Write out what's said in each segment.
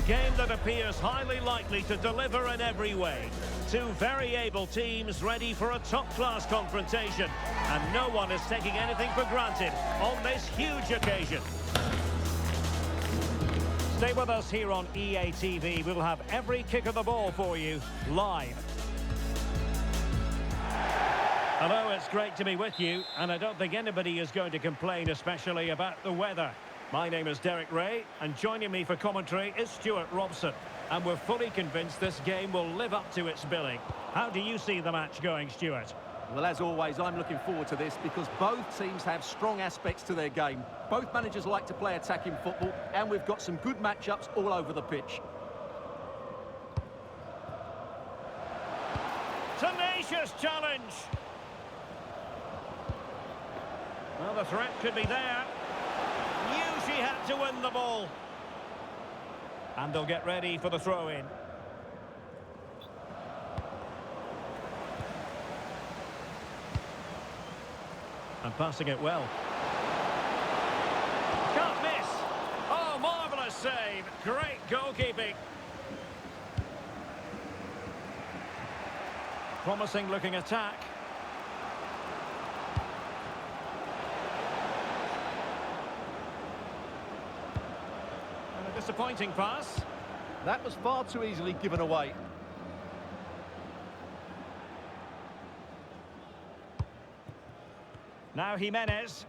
A game that appears highly likely to deliver in every way. Two very able teams ready for a top-class confrontation. And no one is taking anything for granted on this huge occasion. Stay with us here on EA TV. We'll have every kick of the ball for you live. Hello, it's great to be with you, and I don't think anybody is going to complain, especially about the weather. My name is Derek Ray, and joining me for commentary is Stuart Robson. And we're fully convinced this game will live up to its billing. How do you see the match going, Stuart? Well, as always, I'm looking forward to this because both teams have strong aspects to their game. Both managers like to play attacking football, and we've got some good matchups all over the pitch. Tenacious challenge! Well, the threat could be there. Knew she had to win the ball. And they'll get ready for the throw-in. And passing it well. Can't miss. Oh, marvellous save. Great goalkeeping. Promising looking attack. And a disappointing pass. That was far too easily given away. Now Jimenez.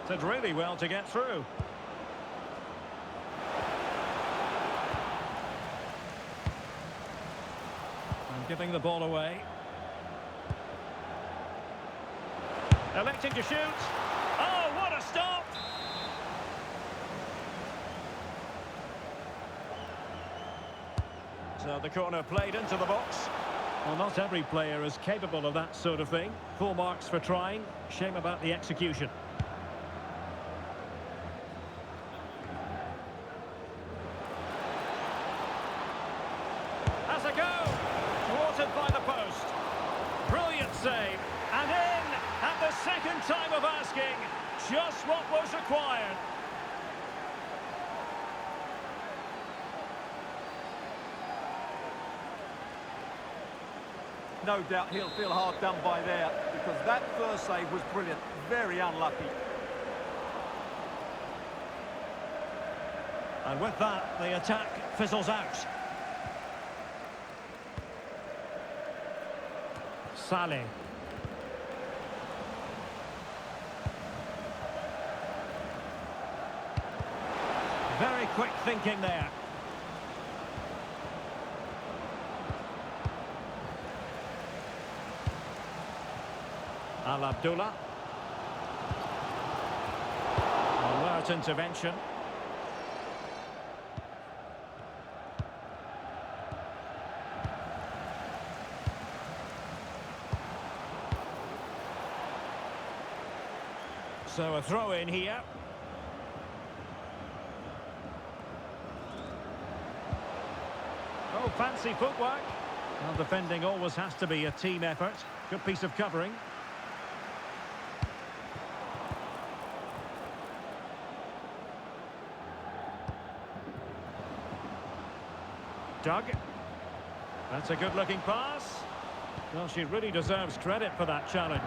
Did really well to get through. And giving the ball away. Electing to shoot. Oh, what a stop! So the corner played into the box. Well, not every player is capable of that sort of thing. Full marks for trying. Shame about the execution. Has a go. Thwarted by the post. Brilliant save. And in at the second time of asking. Just what was required. No doubt he'll feel hard done by there because that first save was brilliant. Very unlucky. And with that, the attack fizzles out. Saleh. Very quick thinking there. Al Abdullah. Alert intervention. So a throw in here. Oh, fancy footwork. Well, defending always has to be a team effort. Good piece of covering. Doug. That's a good-looking pass. Well, she really deserves credit for that challenge.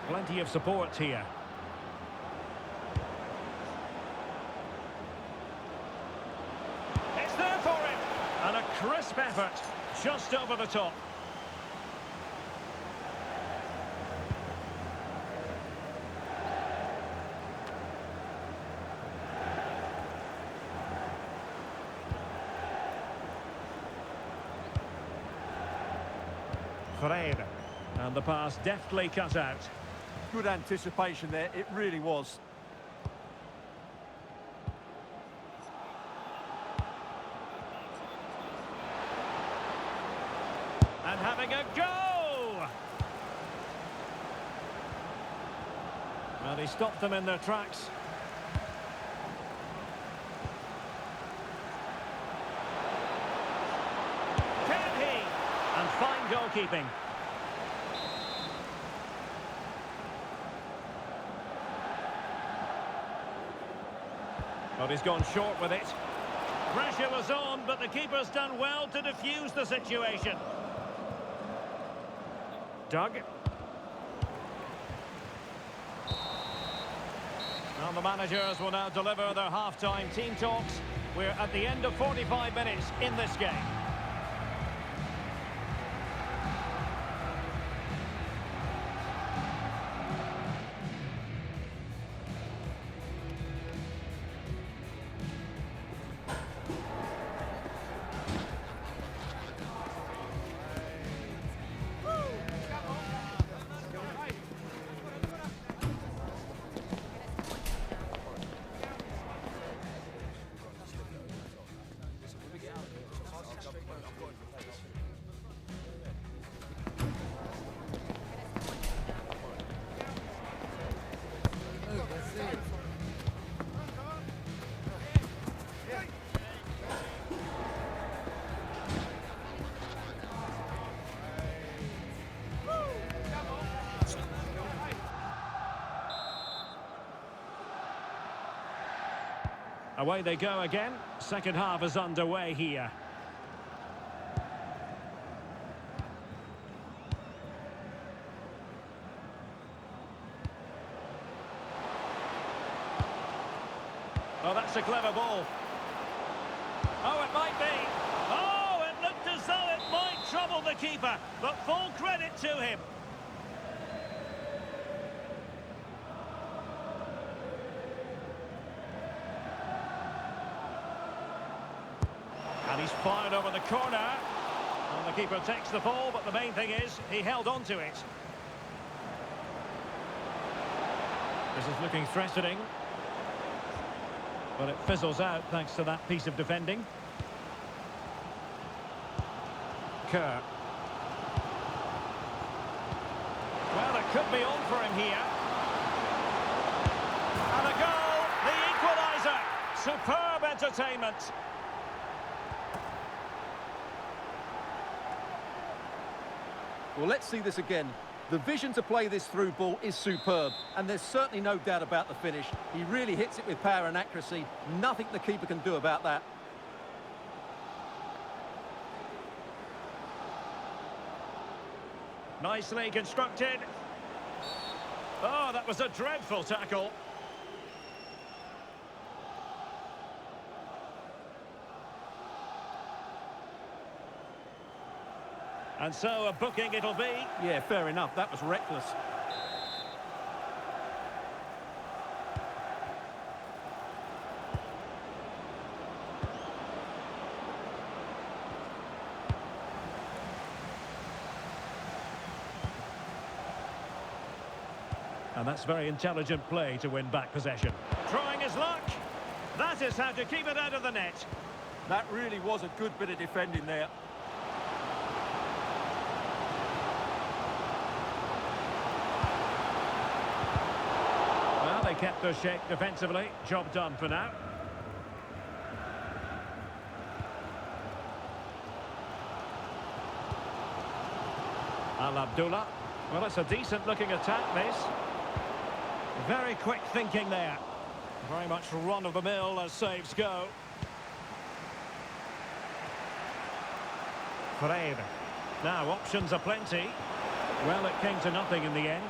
Plenty of support here. It's there for him. And a crisp effort, just over the top. Freire. And the pass deftly cut out. Good anticipation there, it really was. And having a go! Well, he stopped them in their tracks. Can he? And fine goalkeeping. But he's gone short with it. Pressure was on, but the keeper's done well to defuse the situation. Doug. Now the managers will now deliver their half-time team talks. We're at the end of 45 minutes in this game. Away they go again. Second half is underway here. Oh, that's a clever ball. Oh, it might be. Oh, it looked as though it might trouble the keeper, but full credit to him. And he's fired over the corner. And the keeper takes the ball, but the main thing is he held on to it. This is looking threatening. But it fizzles out thanks to that piece of defending. Kerr. Well, it could be on for him here. And a goal, the equaliser. Superb entertainment. Well, let's see this again. The vision to play this through ball is superb, and there's certainly no doubt about the finish. He really hits it with power and accuracy. Nothing the keeper can do about that. Nicely constructed. Oh, that was a dreadful tackle. And so a booking it'll be. Yeah, fair enough. That was reckless. And that's very intelligent play to win back possession. Trying his luck. That is how to keep it out of the net. That really was a good bit of defending there. They kept their shape defensively. Job done for now. Al Abdullah. Well, it's a decent looking attack, this. Very quick thinking there. Very much run of the mill as saves go. Freire. Now options are plenty. Well, it came to nothing in the end.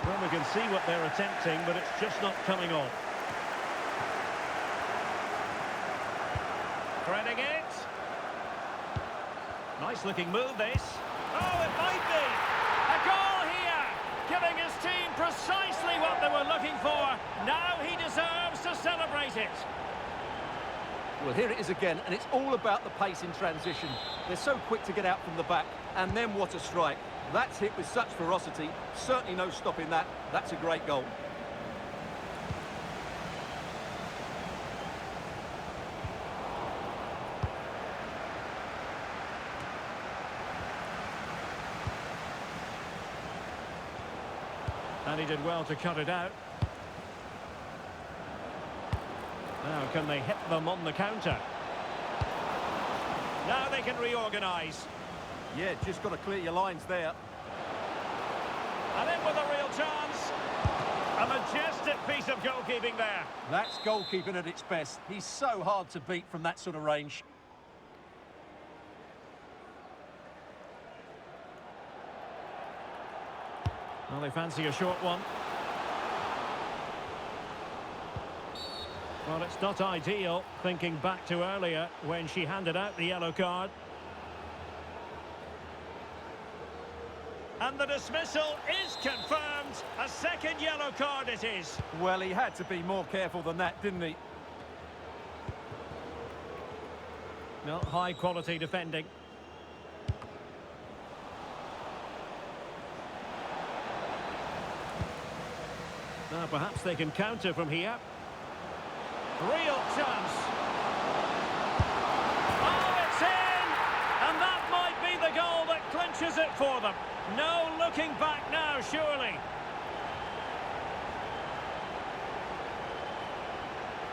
Well, we can see what they're attempting, but it's just not coming off. Threading it. Nice looking move, this. Oh, it might be. A goal here. Giving his team precisely what they were looking for. Now he deserves to celebrate it. Well, here it is again, and it's all about the pace in transition. They're so quick to get out from the back, and then what a strike. That's hit with such ferocity. Certainly no stopping that. That's a great goal. And he did well to cut it out. Now, can they hit them on the counter? Now they can reorganise. Yeah, just got to clear your lines there. And in with a real chance. A majestic Majestic piece of goalkeeping there. That's goalkeeping at its best. He's so hard to beat from that sort of range. Well, they fancy a short one. Well, it's not ideal, thinking back to earlier when she handed out the yellow card. And the dismissal is confirmed. A second yellow card it is. Well, he had to be more careful than that, didn't he? No, high quality defending. Now perhaps they can counter from here. Real chance. Oh, it's in! And that might be the goal that clinches it for them. No looking back now, surely.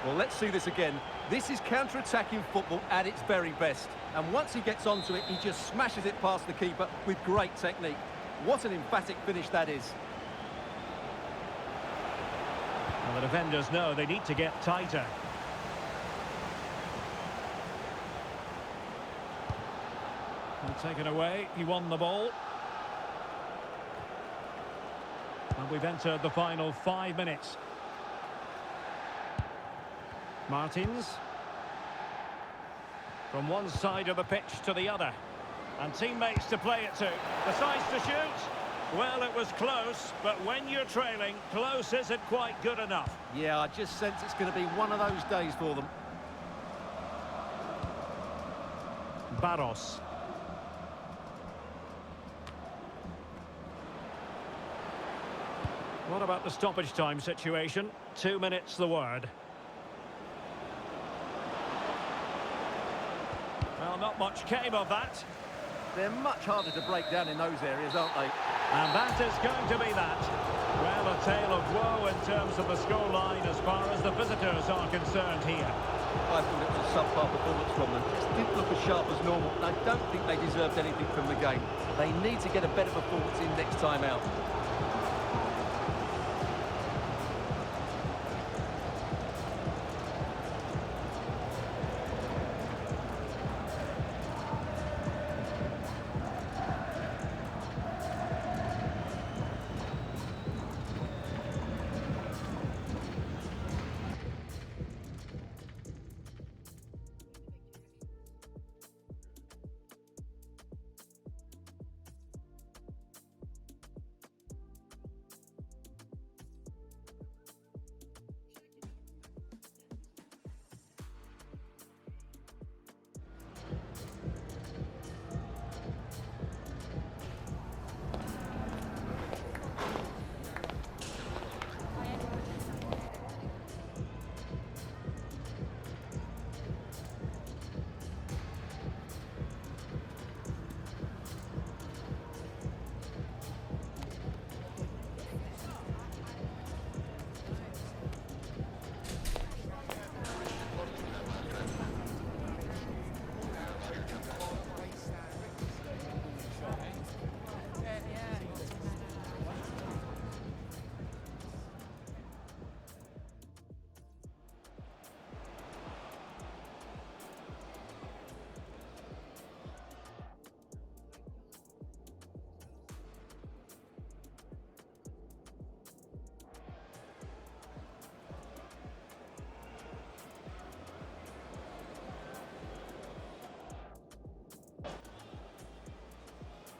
Well, let's see this again. This is counter-attacking football at its very best. And once he gets onto it, he just smashes it past the keeper with great technique. What an emphatic finish that is. Well, the defenders know they need to get tighter. And taken away, he won the ball. And we've entered the final 5 minutes. Martins. From one side of the pitch to the other. And teammates to play it to. Decides to shoot. Well, it was close, but when you're trailing, close isn't quite good enough. Yeah, I just sense it's going to be one of those days for them. Barros. What about the stoppage time situation? 2 minutes the word. Well, not much came of that. They're much harder to break down in those areas, aren't they? And that is going to be that. Well, a tale of woe in terms of the scoreline as far as the visitors are concerned here. I thought it was a subpar performance from them. Just didn't look as sharp as normal. And I don't think they deserved anything from the game. They need to get a better performance in next time out.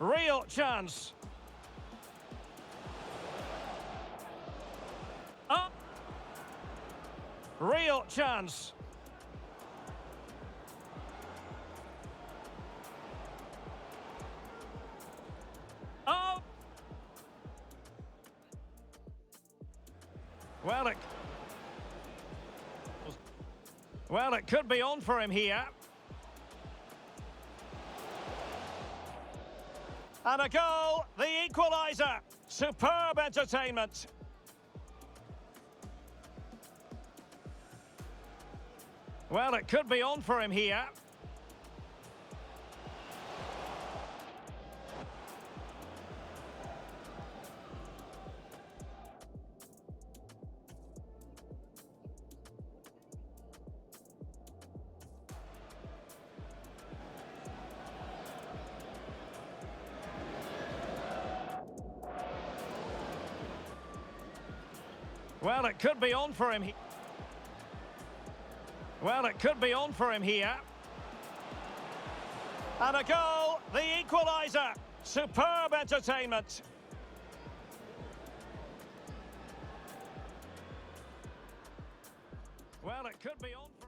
Real chance. Up. Real chance. Oh. Well, it could be on for him here. And a goal, the equaliser. Superb entertainment. Well, it could be on for him here. Well, it could be on for him. Well, it could be on for him here. And a goal, the equaliser. Superb entertainment. Well, it could be on for